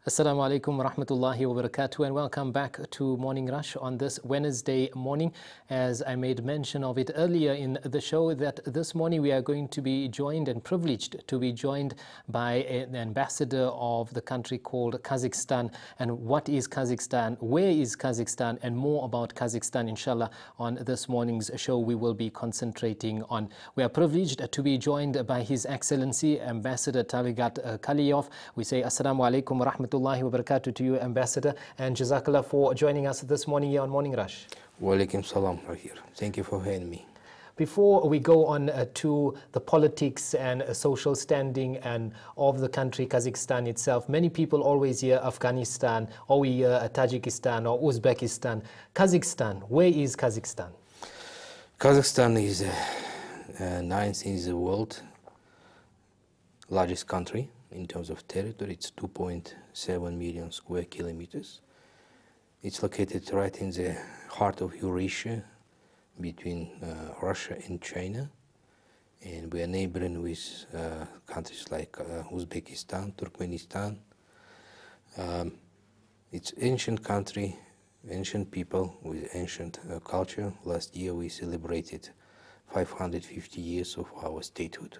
Assalamu alaikum wa rahmatullahi wa barakatuh, and welcome back to Morning Rush on this Wednesday morning. As I made mention of it earlier in the show, that this morning we are going to be joined and privileged to be joined by an ambassador of the country called Kazakhstan. And what is Kazakhstan? Where is Kazakhstan? And more about Kazakhstan, inshallah, on this morning's show we will be concentrating on. We are privileged to be joined by His Excellency Ambassador Talgat Kaliyov. We say Assalamu alaikum wa rahmatullahi wa barakatuh to you, Ambassador, and Jazakallah for joining us this morning here on Morning Rush. Wa alaikum salam, Rahir. Thank you for having me. Before we go on to the politics and social standing and of the country Kazakhstan itself, many people always hear Afghanistan, or we hear Tajikistan or Uzbekistan. Kazakhstan, where is Kazakhstan? Kazakhstan is ninth in the world, largest country in terms of territory. It's 2.7 million square kilometers. It's located right in the heart of Eurasia, between Russia and China, and we are neighboring with countries like Uzbekistan, Turkmenistan. It's ancient country, ancient people with ancient culture. Last year we celebrated 550 years of our statehood.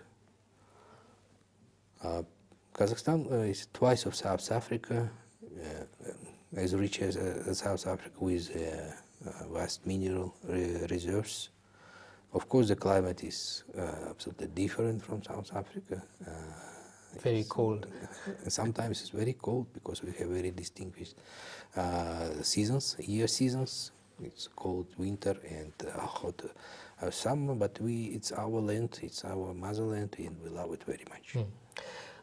Kazakhstan is twice of South Africa, as rich as South Africa, with vast mineral reserves. Of course, the climate is absolutely different from South Africa. Very cold. Sometimes it's very cold because we have very distinguished seasons, year seasons. It's cold winter and hot summer, but it's our land, it's our motherland, and we love it very much.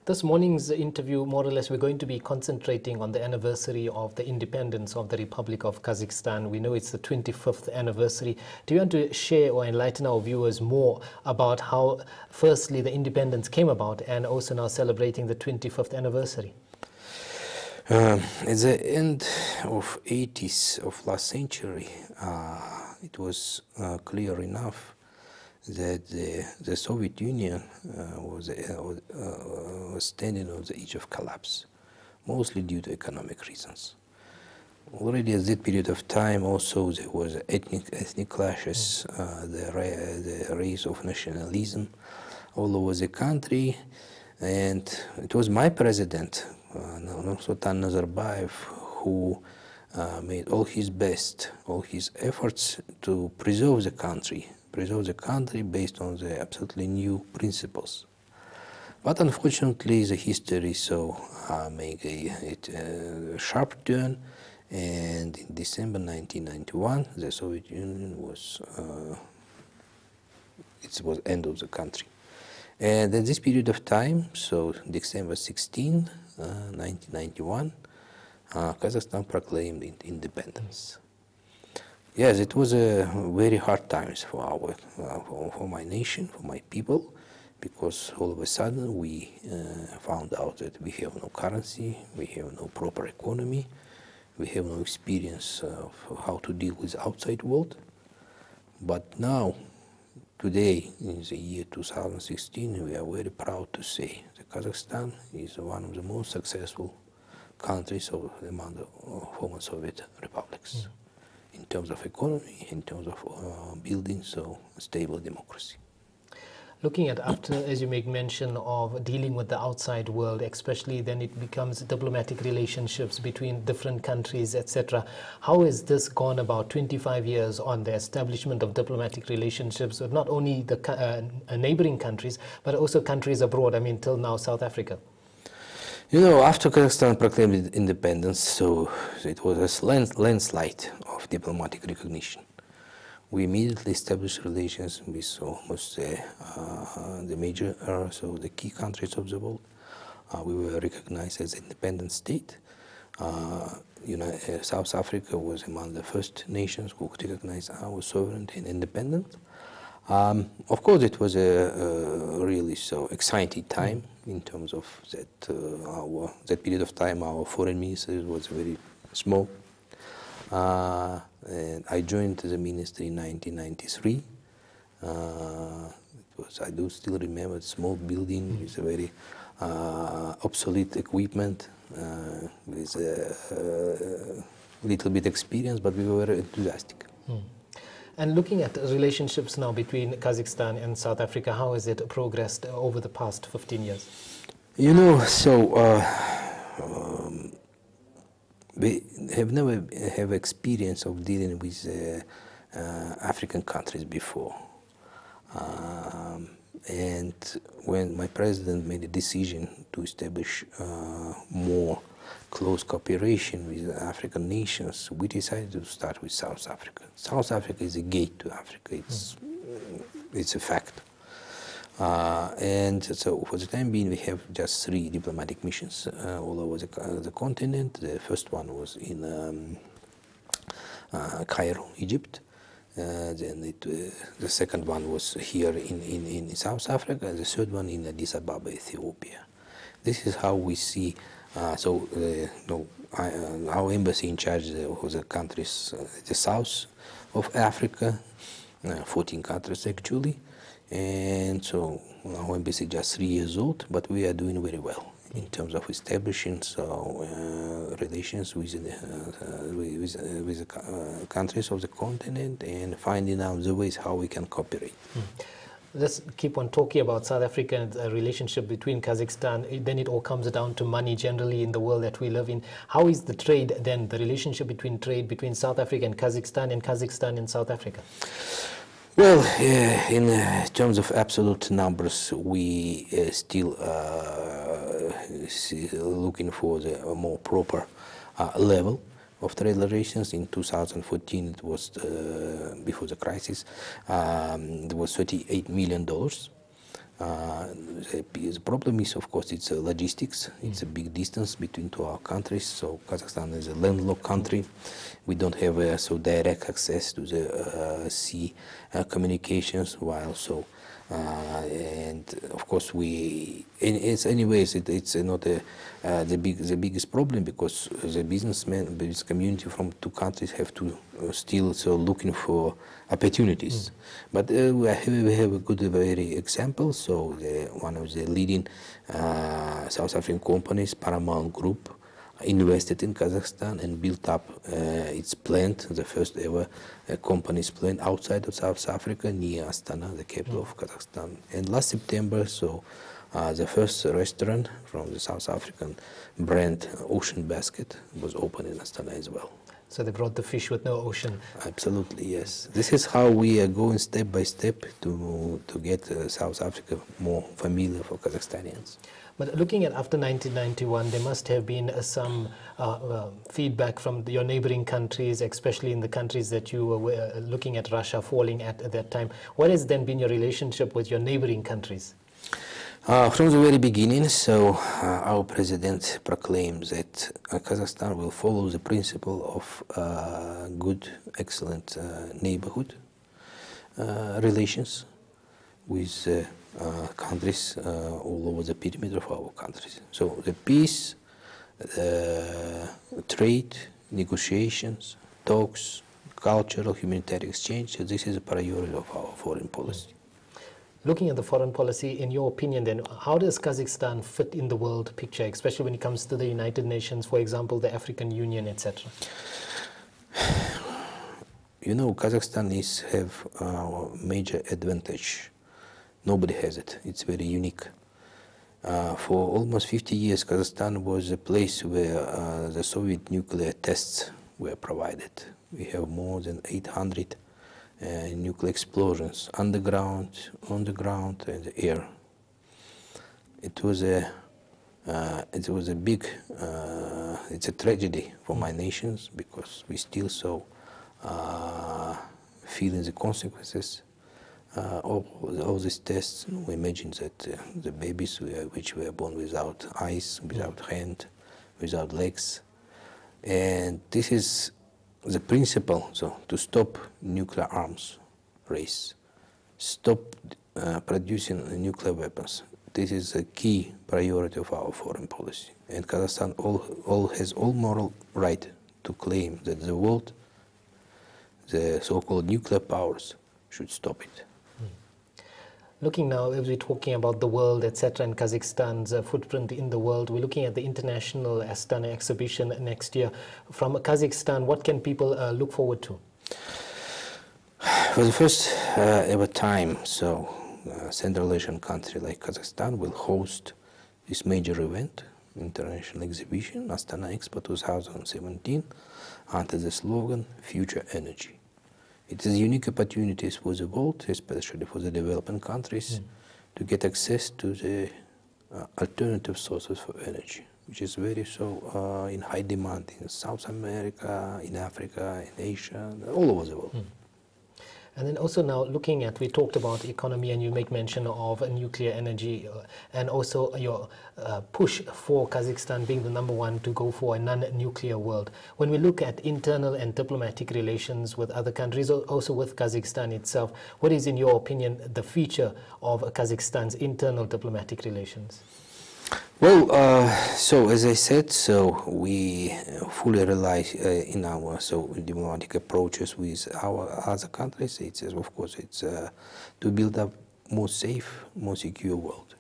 This morning's interview, more or less, we're going to be concentrating on the anniversary of the independence of the Republic of Kazakhstan. We know it's the 25th anniversary. Do you want to share or enlighten our viewers more about how, firstly, the independence came about and also now celebrating the 25th anniversary? At the end of 80s of last century, it was clear enough that the Soviet Union was standing on the edge of collapse, mostly due to economic reasons. Already at that period of time, also there was ethnic clashes, the rise of nationalism all over the country, and it was my president, Nursultan Nazarbayev, who made all his best, all his efforts to preserve the country based on the absolutely new principles. But unfortunately, the history make a sharp turn, and in December 1991, the Soviet Union was end of the country. And at this period of time, so December 16, 1991, Kazakhstan proclaimed independence. Yes, it was a very hard times for my nation, for my people, because all of a sudden we found out that we have no currency, we have no proper economy, we have no experience of how to deal with the outside world. But now, today, in the year 2016, we are very proud to say that Kazakhstan is one of the most successful countries among the former Soviet republics. In terms of economy, in terms of building a stable democracy. Looking at after, as you make mention of dealing with the outside world, especially then it becomes diplomatic relationships between different countries, etc. How has this gone about 25 years on the establishment of diplomatic relationships with not only the neighboring countries, but also countries abroad, I mean, till now South Africa? You know, after Kazakhstan proclaimed independence, so it was a landslide of diplomatic recognition. We immediately established relations with almost the major, the key countries of the world. We were recognized as an independent state. South Africa was among the first nations who could recognize our sovereignty and independence. Of course, it was a really exciting time in terms of that period of time. Our foreign ministry was very small. And I joined the ministry in 1993. I do still remember a small building with a very obsolete equipment, with little bit experience, but we were very enthusiastic. And looking at relationships now between Kazakhstan and South Africa, how has it progressed over the past 15 years? You know, so we have never have experience of dealing with African countries before. And when my president made a decision to establish more close cooperation with African nations, we decided to start with South Africa. South Africa is a gate to Africa. It's a fact. And so for the time being, we have just 3 diplomatic missions all over the continent. The first one was in Cairo, Egypt. Then the second one was here in South Africa, and the third one in Addis Ababa, Ethiopia. This is how we see. Our embassy in charge of the countries, the south of Africa, 14 countries actually. And so our embassy just 3 years old, but we are doing very well in terms of establishing relations with the countries of the continent and finding out the ways how we can cooperate. Let's keep on talking about South Africa and the relationship between Kazakhstan. Then it all comes down to money generally in the world that we live in. How is the trade then, the relationship between South Africa and Kazakhstan and South Africa? Well, in terms of absolute numbers, we still looking for the more proper level of trade relations. In 2014, it was before the crisis, it was $38 million. The problem is, of course, it's logistics. It's a big distance between 2 our countries. So Kazakhstan is a landlocked country. We don't have so direct access to the sea communications. While and of course it's not the biggest problem, because the business community from 2 countries have to still looking for opportunities. But we have a good very example. So one of the leading South African companies, Paramount Group, invested in Kazakhstan and built up its plant, the first ever company's plant outside of South Africa, near Astana, the capital of Kazakhstan. And last September, the first restaurant from the South African brand Ocean Basket was opened in Astana as well. So they brought the fish with no ocean. Absolutely, yes. This is how we are going step by step to get South Africa more familiar for Kazakhstanians. But looking at after 1991, there must have been some feedback from your neighboring countries, especially in the countries that you were looking at Russia falling at that time. What has then been your relationship with your neighboring countries? From the very beginning, our president proclaimed that Kazakhstan will follow the principle of good, excellent neighborhood relations with countries all over the perimeter of our countries. So the peace, trade, negotiations, talks, cultural, humanitarian exchange, this is a priority of our foreign policy. Looking at the foreign policy, in your opinion then, how does Kazakhstan fit in the world picture, especially when it comes to the United Nations, for example, the African Union, etc.? You know, Kazakhstan have a major advantage. Nobody has it. It's very unique. For almost 50 years, Kazakhstan was a place where the Soviet nuclear tests were provided. We have more than 800 nuclear explosions underground, on the ground, and the air. It was a big, it's a tragedy for my nations, because we still feeling the consequences of all these tests. We imagine that the babies which were born without eyes, without hand, without legs, and this is the principle. So to stop nuclear arms race, stop producing nuclear weapons. This is a key priority of our foreign policy, and Kazakhstan has all moral right to claim that the world, the so-called nuclear powers, should stop it. Looking now, as we're talking about the world, etc., and Kazakhstan's footprint in the world, we're looking at the International Astana exhibition next year. From Kazakhstan, what can people look forward to? For the first ever time, so Central Asian country like Kazakhstan will host this major event, international exhibition, Astana Expo 2017, under the slogan, Future Energy. It is unique opportunities for the world, especially for the developing countries, to get access to the alternative sources for energy, which is very so in high demand in South America, in Africa, in Asia, all over the world. And then also now looking at, we talked about economy and you make mention of nuclear energy and also your push for Kazakhstan being the #1 to go for a non-nuclear world. When we look at internal and diplomatic relations with other countries, also with Kazakhstan itself, what is in your opinion the feature of Kazakhstan's internal diplomatic relations? Well, so as I said, so we fully rely in our diplomatic approaches with our other countries. It's of course it's to build up more safe, more secure world,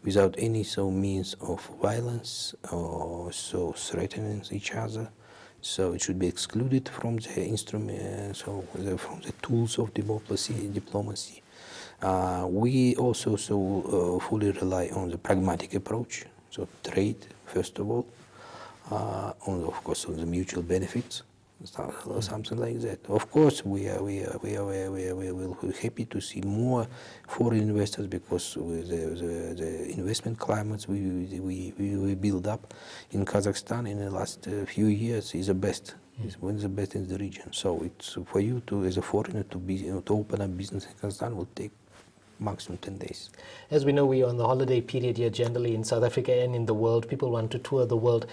without any means of violence or threatening each other. So it should be excluded from the instrument, from the tools of diplomacy. We also fully rely on the pragmatic approach, so trade first of all, of course on the mutual benefits, something like that. Of course, we will be happy to see more foreign investors because with the investment climates we build up in Kazakhstan in the last few years is the best. It's one of the best in the region. So it's for you to, as a foreigner, to open a business in Kazakhstan will take maximum 10 days. As we know, we are on the holiday period here generally in South Africa and in the world. People want to tour the world.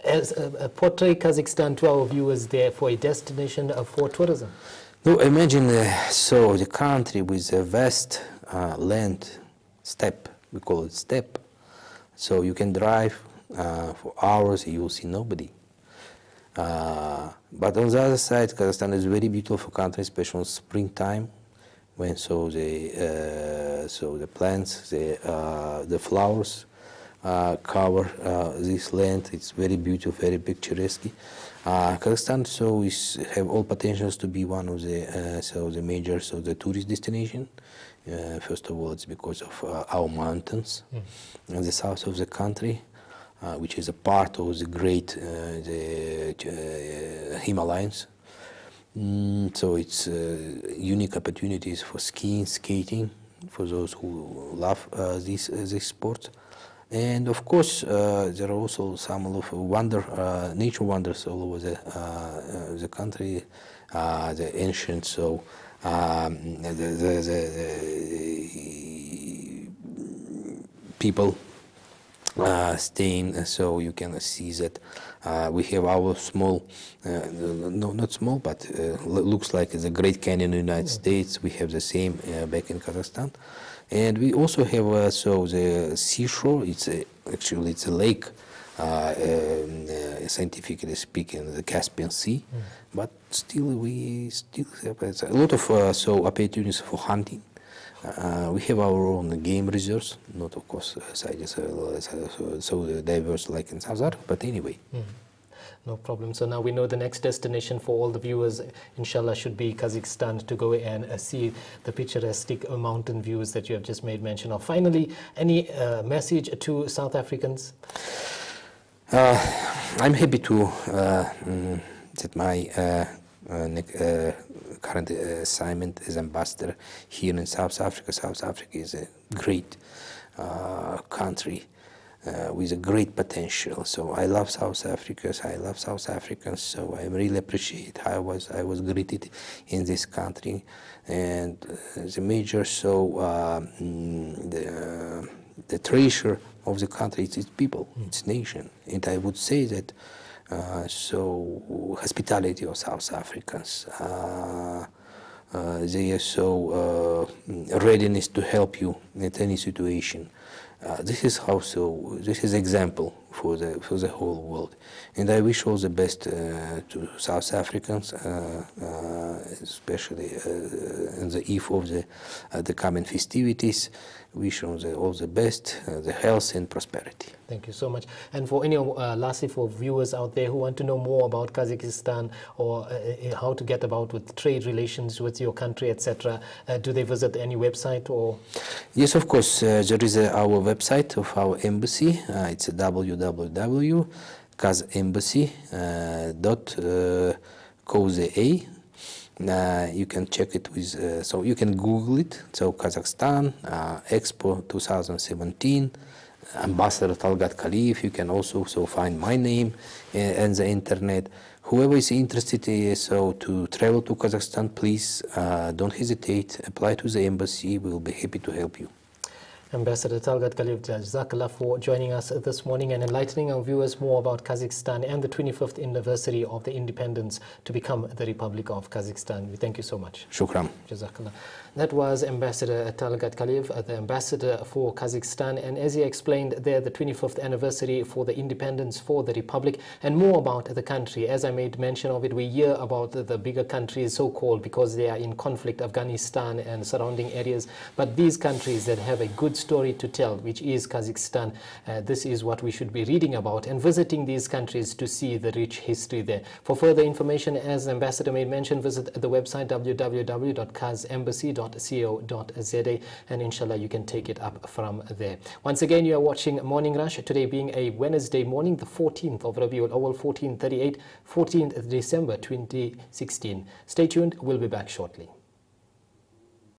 As portray Kazakhstan to our viewers there for a destination for tourism. No, imagine the country with a vast land steppe, we call it steppe. So you can drive for hours, you will see nobody. But on the other side, Kazakhstan is a very beautiful country, especially in springtime, when the plants, the flowers cover this land. It's very beautiful, very picturesque. Kazakhstan have all potentials to be one of the major the tourist destination. First of all, it's because of our mountains in the south of the country, which is a part of the great Himalayas. So it's unique opportunities for skiing, skating, for those who love this sport. And of course, there are also some of nature wonders all over the country. The ancient, the people staying. So you can see that we have our small, no, not small, but looks like the Great Canyon in the United States. We have the same back in Kazakhstan. And we also have the seashore. Actually it's a lake, scientifically speaking, the Caspian Sea. But still, we have a lot of opportunities for hunting. We have our own game reserves, not of course so diverse like in South Africa, but anyway. No problem. So now we know the next destination for all the viewers, inshallah, should be Kazakhstan to go and see the picturesque mountain views that you have just made mention of. Finally, any message to South Africans? I'm happy to that my current assignment as ambassador here in South Africa. South Africa is a great country with a great potential. So I love South Africa. I love South Africans. So I really appreciate how I was greeted in this country, and the major the treasure of the country is its people, its nation. And I would say that hospitality of South Africans, they are readiness to help you in any situation. This is how this is example for the whole world. And I wish all the best to South Africans, especially on the eve of the coming festivities. Wish them all the best, the health and prosperity. Thank you so much. And for any, lastly, for viewers out there who want to know more about Kazakhstan or how to get about with trade relations with your country, etc., do they visit any website or? Yes, of course. There is our website of our embassy. It's www.kazembassy.co.za. You can check it with, so you can Google it. So Kazakhstan Expo 2017, Ambassador Talgat Kaliyev. You can also find my name on the internet. Whoever is interested to travel to Kazakhstan, please don't hesitate. Apply to the embassy. We will be happy to help you. Ambassador Talgat Kaliyev, Jazakallah for joining us this morning and enlightening our viewers more about Kazakhstan and the 25th anniversary of the independence to become the Republic of Kazakhstan. We thank you so much. Shukran. Jazakallah. That was Ambassador Talgat Kaliyev, the ambassador for Kazakhstan, and as he explained there, the 25th anniversary for the independence for the Republic and more about the country. As I made mention of it, we hear about the bigger countries, so-called, because they are in conflict, Afghanistan and surrounding areas, but these countries that have a good story to tell, which is Kazakhstan, this is what we should be reading about and visiting these countries to see the rich history there. For further information, as the ambassador made mention, visit the website www.kazembassy.co.za and inshallah you can take it up from there. Once again, you are watching Morning Rush, today being a Wednesday morning, the 14th of Rabiul Awal 1438, 14th December 2016. Stay tuned, we'll be back shortly.